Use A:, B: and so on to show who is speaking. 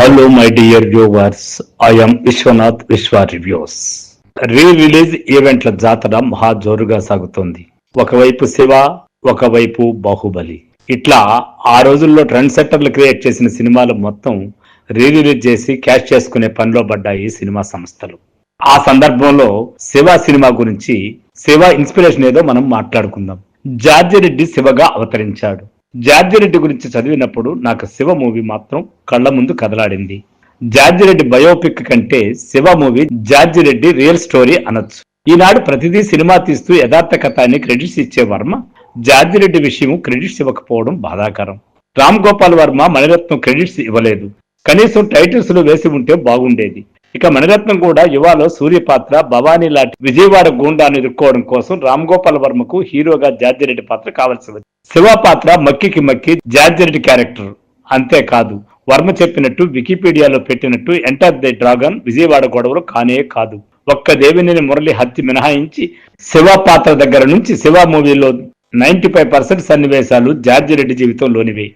A: Hello, my dear viewers. I am Vishwanath Vishwa Reviews. Release ఈవెంట్ల జాతర మహా జోరుగా సాగుతోంది. ఒకవైపు శివ, ఒకవైపు బాహుబలి. ఇట్లా ఆ రోజుల్లో ట్రెండ్ సెట్టర్లు క్రియేట్ చేసిన సినిమాలు మొత్తం రిలీజ్ చేసి క్యాష్ చేసుకునే పనిలో పడ్డాయి సినిమా సంస్థలు. ఆ సందర్భంలో శివ సినిమా గురించి, శివ ఇన్స్పిరేషన్ ఏదో మనం మాట్లాడుకుందాం. జార్జి రెడ్డి శివగా అవతరించాడు. జార్జి రెడ్డి గురించి చదివినప్పుడు నాకు శివ మూవీ మాత్రం కళ్ళ ముందు కదలాడింది. జార్జి రెడ్డి బయోపిక్ కంటే Shiva movie George Reddy real story అనొచ్చు. ఈనాడు ప్రతిదీ సినిమా తీస్తూ యథార్థ కథాన్ని క్రెడిట్స్ ఇచ్చే వర్మ జార్జి రెడ్డి విషయం క్రెడిట్స్ ఇవ్వకపోవడం బాధాకరం. రామ్ గోపాల్ వర్మ మణిరత్నం క్రెడిట్స్ ఇవ్వలేదు. కనీసం టైటిల్స్ లో వేసి ఉంటే బాగుండేది. ఇక మణిరత్నం కూడా యువాలో సూర్య పాత్ర, భవానీ లాంటి విజయవాడ గూండాను ఎదుర్కోవడం కోసం రామ్ గోపాల్ వర్మకు హీరోగా జార్జి రెడ్డి పాత్ర కావాల్సి వచ్చింది. శివ పాత్ర మక్కికి మక్కి జార్జి రెడ్డి క్యారెక్టర్. అంతేకాదు, వర్మ చెప్పినట్టు వికీపీడియాలో పెట్టినట్టు ఎంటర్ ది డ్రాగన్ విజయవాడ గొడవలు కానే కాదు. ఒక్క దేవినేని మురళి హత్య మినహాయించి శివ పాత్ర దగ్గర నుంచి శివ మూవీలో 95% సన్నివేశాలు జార్జి రెడ్డి జీవితంలోనివే.